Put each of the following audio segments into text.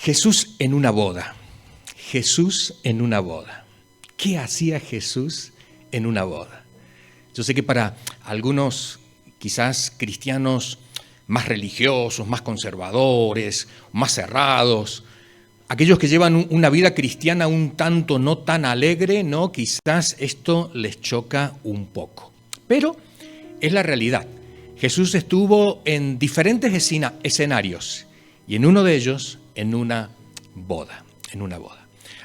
Jesús en una boda. Jesús en una boda. ¿Qué hacía Jesús en una boda? Yo sé que para algunos, quizás cristianos más religiosos, más conservadores, más cerrados, aquellos que llevan una vida cristiana un tanto no tan alegre, ¿no? Quizás esto les choca un poco. Pero es la realidad. Jesús estuvo en diferentes escenarios y en uno de ellos en una boda.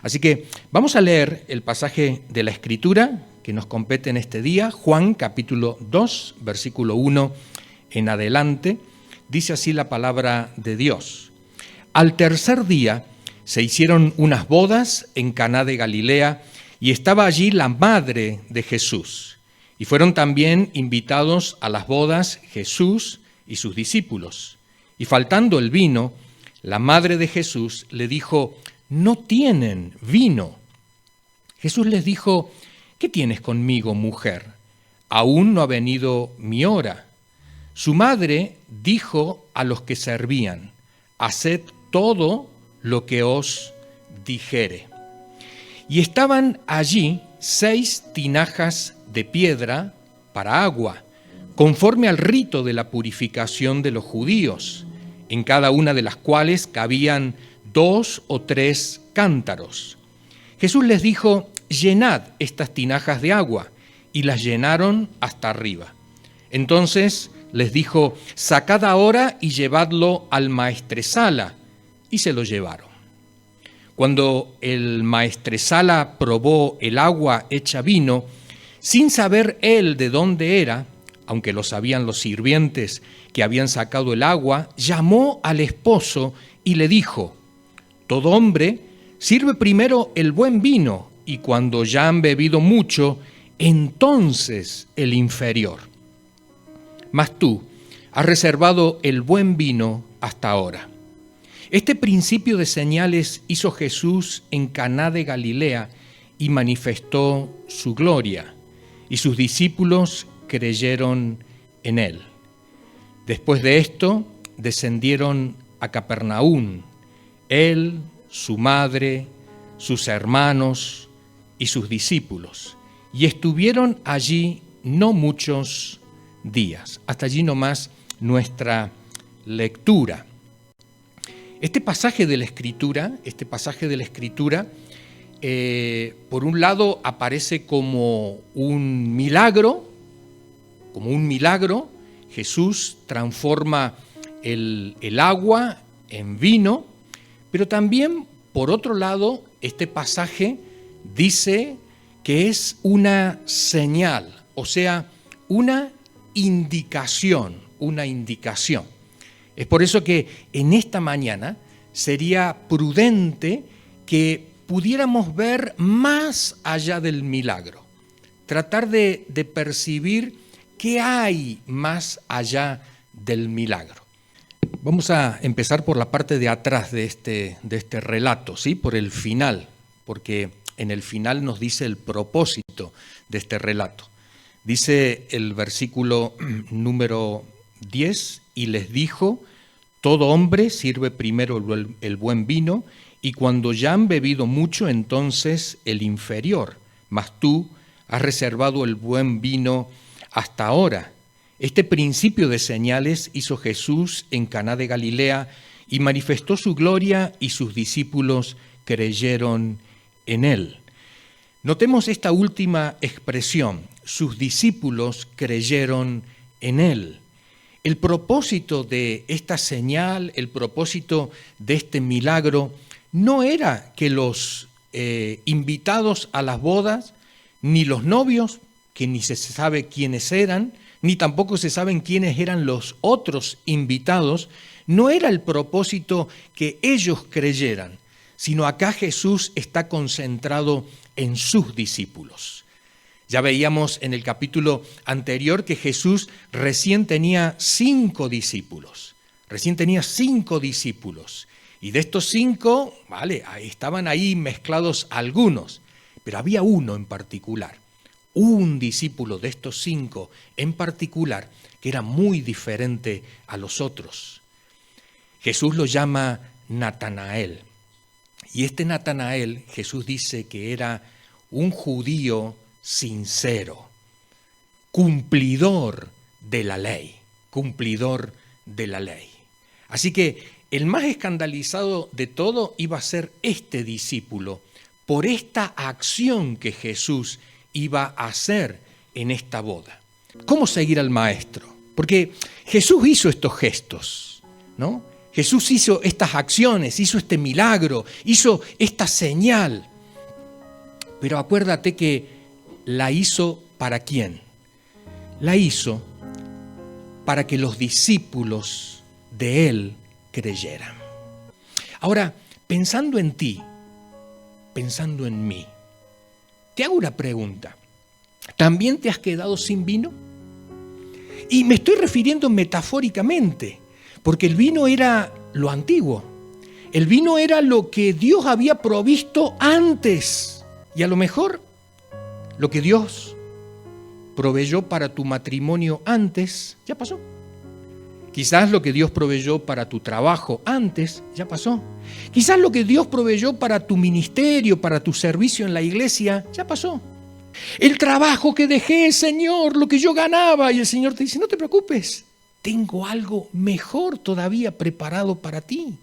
Así que vamos a leer el pasaje de la Escritura que nos compete en este día, Juan capítulo 2, versículo 1 en adelante. Dice así la palabra de Dios. Al tercer día se hicieron unas bodas en Caná de Galilea y estaba allí la madre de Jesús. Y fueron también invitados a las bodas Jesús y sus discípulos. Y faltando el vino, la madre de Jesús le dijo: no tienen vino. Jesús les dijo: ¿qué tienes conmigo, mujer? Aún no ha venido mi hora. Su madre dijo a los que servían: haced todo lo que os dijere. Y estaban allí 6 tinajas de piedra para agua, conforme al rito de la purificación de los judíos, en cada una de las cuales cabían 2 o 3 cántaros. Jesús les dijo: llenad estas tinajas de agua, y las llenaron hasta arriba. Entonces les dijo: sacad ahora y llevadlo al maestresala, y se lo llevaron. Cuando el maestresala probó el agua hecha vino, sin saber él de dónde era, aunque lo sabían los sirvientes que habían sacado el agua, llamó al esposo y le dijo: todo hombre sirve primero el buen vino, y cuando ya han bebido mucho, entonces el inferior. Mas tú has reservado el buen vino hasta ahora. Este principio de señales hizo Jesús en Caná de Galilea y manifestó su gloria, y sus discípulos creyeron en él. Después de esto, descendieron a Capernaum, él, su madre, sus hermanos y sus discípulos, y estuvieron allí no muchos días. Hasta allí nomás nuestra lectura. Este pasaje de la Escritura, por un lado aparece como un milagro. Jesús transforma el agua en vino, pero también, por otro lado, este pasaje dice que es una señal, o sea, una indicación. Es por eso que en esta mañana sería prudente que pudiéramos ver más allá del milagro, tratar de percibir qué hay más allá del milagro. Vamos a empezar por la parte de atrás de este relato, ¿sí? Por el final, porque en el final nos dice el propósito de este relato. Dice el versículo número 10, y les dijo: todo hombre sirve primero el buen vino, y cuando ya han bebido mucho, entonces el inferior. Mas tú has reservado el buen vino hasta ahora. Este principio de señales hizo Jesús en Caná de Galilea y manifestó su gloria, y sus discípulos creyeron en él. Notemos esta última expresión: sus discípulos creyeron en él. El propósito de esta señal, el propósito de este milagro, no era que los invitados a las bodas, ni los novios, que ni se sabe quiénes eran, ni tampoco se saben quiénes eran los otros invitados, no era el propósito que ellos creyeran, sino acá Jesús está concentrado en sus discípulos. Ya veíamos en el capítulo anterior que Jesús recién tenía 5 discípulos. Y de estos 5, estaban ahí mezclados algunos, pero había uno en particular, un discípulo de estos 5 en particular, que era muy diferente a los otros. Jesús lo llama Natanael. Y este Natanael, Jesús dice que era un judío sincero, cumplidor de la ley, cumplidor de la ley. Así que el más escandalizado de todo iba a ser este discípulo por esta acción que Jesús iba a hacer en esta boda. ¿Cómo seguir al maestro? Porque Jesús hizo estos gestos, ¿no? Jesús hizo estas acciones, hizo este milagro, hizo esta señal. Pero acuérdate que la hizo ¿para quién? La hizo para que los discípulos de él creyeran. Ahora, pensando en ti, pensando en mí, te hago una pregunta. ¿También te has quedado sin vino? Y me estoy refiriendo metafóricamente, porque el vino era lo antiguo. El vino era lo que Dios había provisto antes. Y a lo mejor lo que Dios proveyó para tu matrimonio antes, ya pasó. Quizás lo que Dios proveyó para tu trabajo antes, ya pasó. Quizás lo que Dios proveyó para tu ministerio, para tu servicio en la iglesia, ya pasó. El trabajo que dejé, Señor, lo que yo ganaba. Y el Señor te dice, no te preocupes, tengo algo mejor todavía preparado para ti.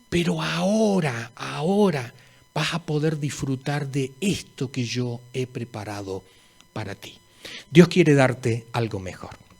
Pero ahora vas a poder disfrutar de esto que yo he preparado para ti. Dios quiere darte algo mejor.